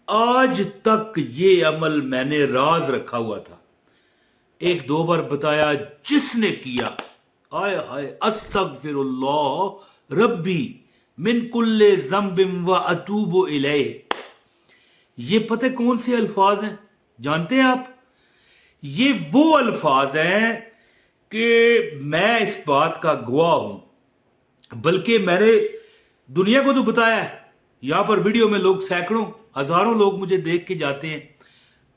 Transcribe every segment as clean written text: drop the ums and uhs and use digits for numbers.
आज तक ये अमल मैंने राज रखा हुआ था, एक दो बार बताया, जिसने किया आय हाय अस्तगफिरुल्लाह रब्बी मिन कुल्ले ज़म्बिम व अतूबु इलैह। ये पता कौन से अल्फाज हैं जानते हैं आप? ये वो अल्फाज हैं कि मैं इस बात का गवाह हूं, बल्कि मैंने दुनिया को तो बताया है। यहां पर वीडियो में लोग सैकड़ों हजारों लोग मुझे देख के जाते हैं,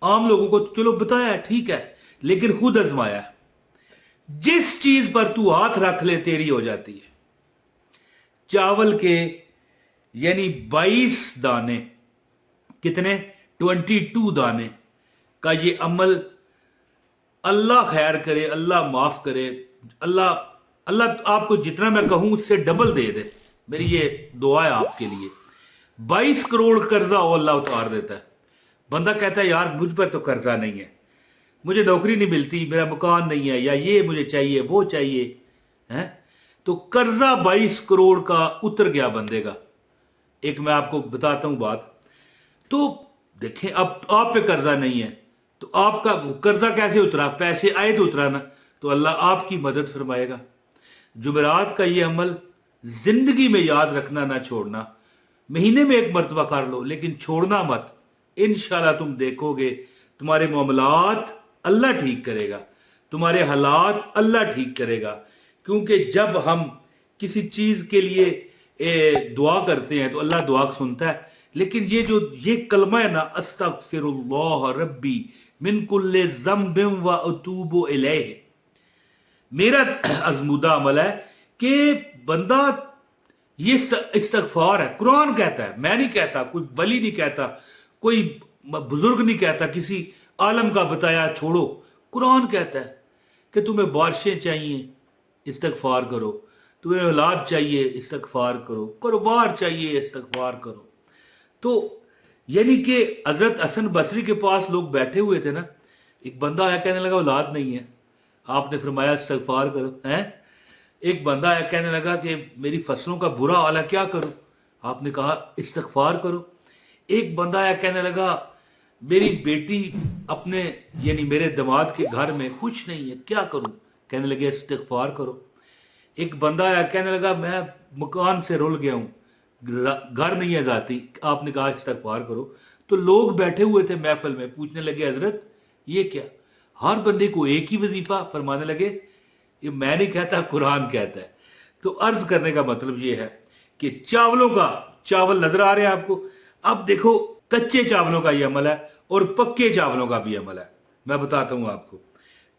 आम लोगों को चलो बताया ठीक है, लेकिन खुद आजमाया। जिस चीज पर तू हाथ रख ले तेरी हो जाती है। चावल के यानी 22 दाने, कितने 22 दाने का ये अमल, अल्लाह खैर करे, अल्लाह माफ करे, अल्लाह अल्लाह आपको जितना मैं कहूं उससे डबल दे दे। मेरी ये दुआ है आपके लिए। 22 करोड़ कर्जा वो अल्लाह उतार देता है। बंदा कहता है यार मुझ पर तो कर्जा नहीं है, मुझे नौकरी नहीं मिलती, मेरा मकान नहीं है, या ये मुझे चाहिए वो चाहिए है, तो कर्जा 22 करोड़ का उतर गया बंदे का। एक मैं आपको बताता हूं बात। तो देखें अब आप पे कर्जा नहीं है तो आपका कर्जा कैसे उतरा? पैसे आए तो उतरा ना, तो अल्लाह आपकी मदद फरमाएगा। जुमेरात का ये अमल जिंदगी में याद रखना, ना छोड़ना। महीने में एक मरतबा कर लो लेकिन छोड़ना मत। इंशाल्लाह तुम देखोगे तुम्हारे मामलात अल्लाह ठीक करेगा, तुम्हारे हालात अल्लाह ठीक करेगा। क्योंकि जब हम किसी चीज के लिए दुआ करते हैं तो अल्लाह दुआ सुनता है। लेकिन ये कलमा है ना, अस्तगफिरुल्लाह रब्बी मिन कुल्ले ज़म्बिम व अतूबु इलैह, मेरा अज़मुदा अमल है कि बंदा ये इस्तगफार है। कुरान कहता है, मैं नहीं कहता, कोई वली नहीं कहता, कोई बुजुर्ग नहीं कहता, किसी आलम का बताया छोड़ो। कुरान कहता है कि तुम्हें बारिशें चाहिए इस्तगफार करो, तुम्हें औलाद चाहिए इस्तगफार करो, कारोबार चाहिए इस्तगफार करो। तो यानी कि हजरत हसन बसरी के पास लोग बैठे हुए थे ना, एक बंदा आया कहने लगा औलाद नहीं है, आपने फरमाया इस्तगफार करो। हैं एक बंदा आया कहने लगा कि मेरी फसलों का बुरा हाल है, क्या करूं? आपने कहा इस्तगफार करो। एक बंदा आया कहने लगा मेरी बेटी अपने यानी मेरे दामाद के घर में खुश नहीं है, क्या करूं? कहने लगे इस्तगफार करो। एक बंदा आया कहने लगा मैं मकान से रुल गया हूं, घर नहीं है जाती, आपने कहा इस्तगफार करो। तो लोग बैठे हुए थे महफिल में, पूछने लगे हजरत ये क्या? हर बंदे को एक ही वजीफा? फरमाने लगे ये मैं नहीं कहता, कुरान कहता है। तो अर्ज करने का मतलब ये है कि चावलों का, चावल नजर आ रहे हैं आपको? अब देखो कच्चे चावलों का ये अमल है और पक्के चावलों का भी अमल है। मैं बताता हूं आपको।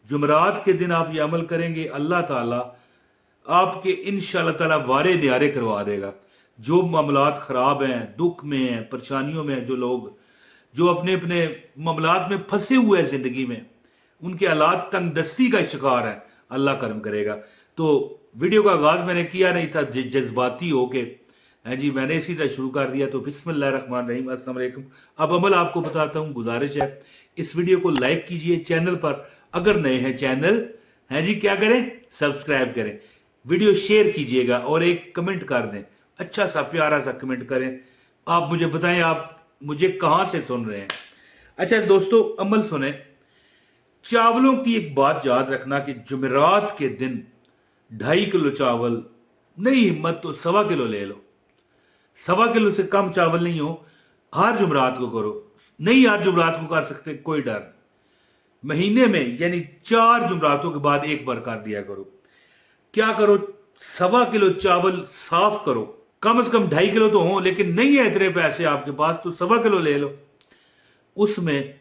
जुमरात के दिन आप ये अमल करेंगे, अल्लाह ताला आपके इंशाअल्लाह ताला वारे न्यारे करवा देगा। जो मामलात खराब हैं, दुख में हैं, परेशानियों में हैं, जो लोग जो अपने अपने मामलात में फंसे हुए हैं जिंदगी में, उनके हालात तंगदस्ती का शिकार है, अल्लाह करम करेगा। तो वीडियो का आगाज मैंने किया नहीं था जज्बाती होके, है जी, मैंने इसी तरह शुरू कर दिया। तो बिस्मिल्लाहिर्रहमानिर्रहीम, अस्सलाम वालेकुम। अब अमल आपको बताता हूँ। गुजारिश है इस वीडियो को लाइक कीजिए, चैनल पर अगर नए हैं चैनल है जी क्या करें, सब्सक्राइब करें, वीडियो शेयर कीजिएगा और एक कमेंट कर दें, अच्छा सा प्यारा सा कमेंट करें। आप मुझे बताएं आप मुझे कहां से सुन रहे हैं। अच्छा दोस्तों अमल सुने। चावलों की एक बात याद रखना कि जुमेरात के दिन 2.5 किलो चावल नहीं, हिम्मत तो 1.25 किलो ले लो। 1.25 किलो से कम चावल नहीं हो, हर जुमेरात को करो। नहीं हर जुमेरात को कर सकते, कोई डर। महीने में यानी 4 जुमेरातों के बाद एक बार कर दिया करो। क्या करो, 1.25 किलो चावल साफ करो, कम से कम 2.5 किलो तो हो, लेकिन नहीं है इतने पैसे आपके पास तो 1.25 किलो ले लो। उसमें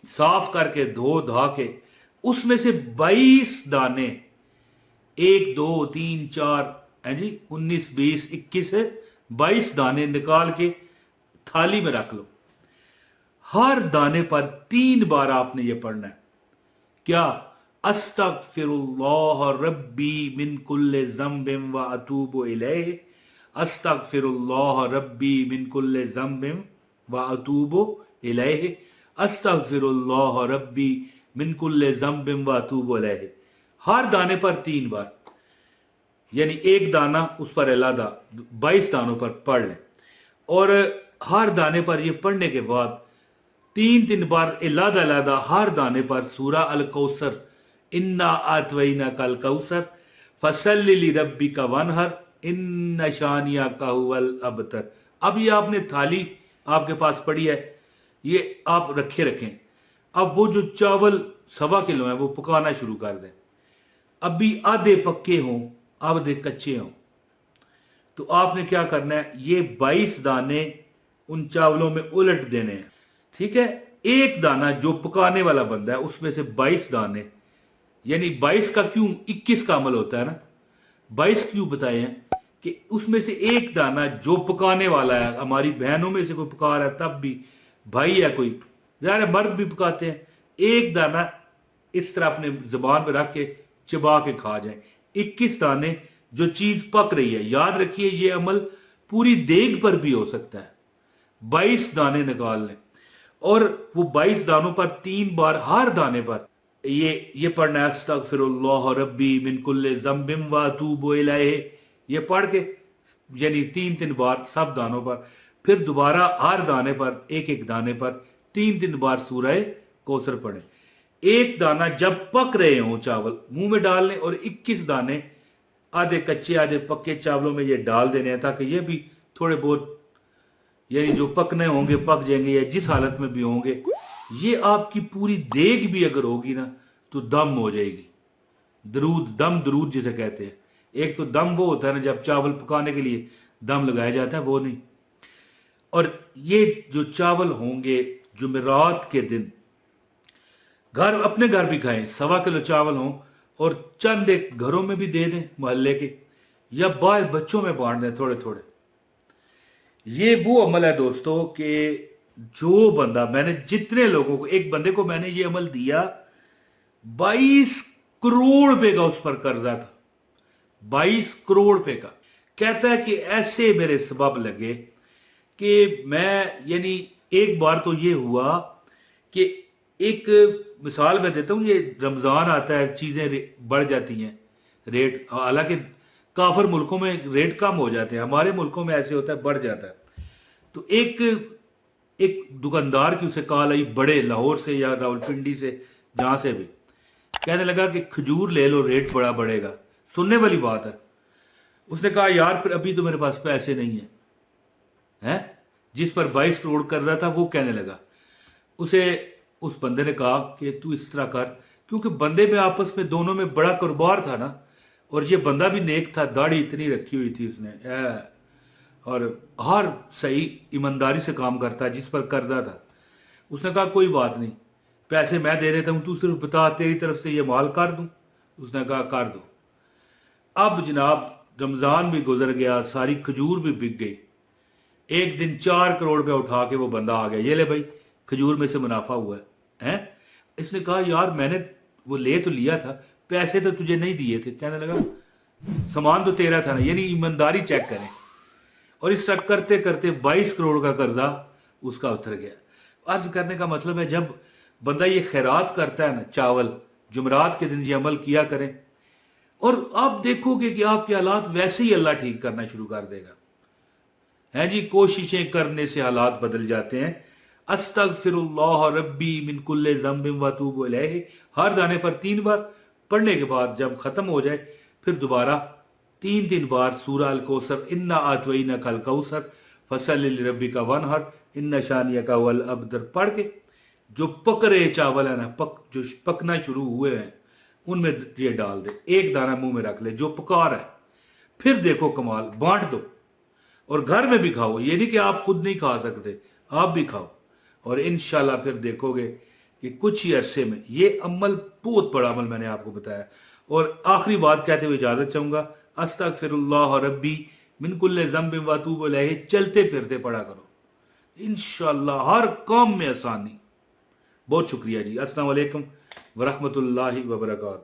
साफ करके धो धा के उसमें से 22 दाने, 1 2 3 4 है जी, 19 20 21 है, 22 दाने निकाल के थाली में रख लो। हर दाने पर 3 बार आपने ये पढ़ना है। क्या? अस्तगफिरुल्लाह रब्बी मिन कुल्ले ज़म्बिम व अतूबु इलैह, अस्तगफिरुल्लाह रब्बी मिन कुल्ले ज़म्बिम व अतूबु इलैह, अस्तगफिरुल्लाह रब्बी मिन कुल्ले ज़म्बिम व अतूबु इलैह। हर दाने पर 3 बार, यानी एक दाना उस पर अलहदा 22 दानों पर पढ़ लें। और हर दाने पर ये पढ़ने के बाद 3 बार इलादा इलादा हर दाने पर सूरा अल कौसर, इन्ना आतवैना कल कौसर, फसल्लि लिरब्बिका वनहर, इन्ना शानिया का हुवल अबतर। अब ये आपने थाली आपके पास पड़ी है, ये आप रखें। अब वो जो चावल 1.25 किलो है वो पकाना शुरू कर दें। अभी आधे पक्के हों, आधे कच्चे हों, तो आपने क्या करना है, ये 22 दाने उन चावलों में उलट देने हैं। ठीक है, एक दाना जो पकाने वाला बंदा है उसमें से 22 दाने, यानी 22 का क्यों 21 का अमल होता है ना, 22 क्यों बताए हैं कि उसमें से एक दाना जो पकाने वाला है, हमारी बहनों में से कोई पका रहा है तब भी, भाई या कोई ज़ाहिर मर्द भी पकाते हैं, एक दाना इस तरह अपने जुबान पे रख के चबा के खा जाए। 21 दाने जो चीज पक रही है, याद रखिए ये अमल पूरी देग पर भी हो सकता है। 22 दाने निकाल लें और वो 22 दानों पर 3 बार हर दाने पर ये पढ़ना है, अस्तगफिरुल्लाह रब्बी मिन कुल्लि ज़ंबिन व अतूबु इलैहि, ये पढ़ के यानी 3 बार सब दानों पर, फिर दोबारा हर दाने पर एक दाने पर 3 बार सूरह कौसर पढ़े। एक दाना जब पक रहे हों चावल मुंह में डाल लें और 21 दाने आधे कच्चे आधे पक्के चावलों में ये डाल देने हैं, ताकि ये भी थोड़े बहुत यानी जो पकने होंगे पक जाएंगे, या जिस हालत में भी होंगे, ये आपकी पूरी देग भी अगर होगी ना तो दम हो जाएगी। दरूद जिसे कहते हैं। एक तो दम वो होता है ना जब चावल पकाने के लिए दम लगाया जाता है, वो नहीं। और ये जो चावल होंगे जुमेरात के दिन, अपने घर भी खाएं, 1.25 किलो चावल हों और चंद एक घरों में भी दे दें मोहल्ले के, या बाहर बच्चों में बांट दें थोड़े थोड़े। ये वो अमल है दोस्तों कि जो बंदा, मैंने जितने लोगों को, एक बंदे को मैंने ये अमल दिया, 22 करोड़ रुपए का उस पर कर्जा था, 22 करोड़ रुपए का। कहता है कि ऐसे मेरे सबब लगे कि मैं, यानी एक बार तो ये हुआ कि एक मिसाल मैं देता हूं, ये रमजान आता है, चीजें बढ़ जाती हैं रेट, हालांकि काफिर मुल्कों में रेट कम हो जाते हैं, हमारे मुल्कों में ऐसे होता है बढ़ जाता है। तो एक दुकानदार की उसे कॉल आई, बड़े लाहौर से या रावलपिंडी से, जहां से भी, कहने लगा कि खजूर ले लो रेट बड़ा बढ़ेगा। सुनने वाली बात है। उसने कहा यार फिर अभी तो मेरे पास पैसे नहीं है, हैं? जिस पर 22 करोड़ कर्जा था वो कहने लगा। उसे उस बंदे ने कहा कि तू इस तरह कर, क्योंकि बंदे में आपस में दोनों में बड़ा कारोबार था ना, और ये बंदा भी नेक था, दाढ़ी इतनी रखी हुई थी उसने, और हर सही ईमानदारी से काम करता जिस पर कर्जा था। उसने कहा कोई बात नहीं, पैसे मैं दे देता हूं, तू सिर्फ बता तेरी तरफ से ये माल कर दूं। उसने कहा कर दो। अब जनाब रमजान भी गुजर गया, सारी खजूर भी बिक गई। एक दिन 4 करोड़ रुपया उठा के वो बंदा आ गया, ये ले भाई खजूर में से मुनाफा हुआ है। इसने कहा यार मैंने वो ले तो लिया था, पैसे तो तुझे नहीं दिए थे। कहने लगा सामान तो तेरा था ना, यानी ईमानदारी चेक करें। और इस तरह करते करते 22 करोड़ का कर्जा उसका उतर गया। अर्ज करने का मतलब है जब बंदा ये खैरात करता है ना, चावल जुमरात के दिन ये अमल किया करें, और आप देखोगे कि आपके हालात वैसे ही अल्लाह ठीक करना शुरू कर देगा। है जी, कोशिशें करने से हालात बदल जाते हैं। अस्तगफिरुल्लाह रब्बी मिन कुल्लि ज़ंबिन व अतूबु इलैहि, हर दाने पर 3 बार पढ़ने के बाद जब खत्म हो जाए फिर दोबारा 3 बार सूरा अल कौसर, इन्ना आतवैना कल कौसर, फसल्लि लिरब्बिका वनहर, इन्ना शानियका हुवल अबतर पढ़ के जो पक रहे चावल है ना, जो पकना शुरू हुए हैं, उनमें ये डाल दे, एक दाना मुंह में रख ले जो पका रहा है। फिर देखो कमाल, बांट दो और घर में भी खाओ। ये नहीं कि आप खुद नहीं खा सकते, आप भी खाओ, और इंशाल्लाह फिर देखोगे कि कुछ ही अरसे में ये अमल, बहुत बड़ा अमल मैंने आपको बताया। और आखिरी बात कहते हुए इजाजत चाहूंगा, अस्तगफिरुल्लाह रब्बी मिन कुल्लि ज़ंबिन व अतूबु इलैहि चलते फिरते पढ़ा करो, इंशाल्लाह हर काम में आसानी। बहुत शुक्रिया जी। अस्सलाम वालेकुम व रहमतुल्लाहि व बरकातहू।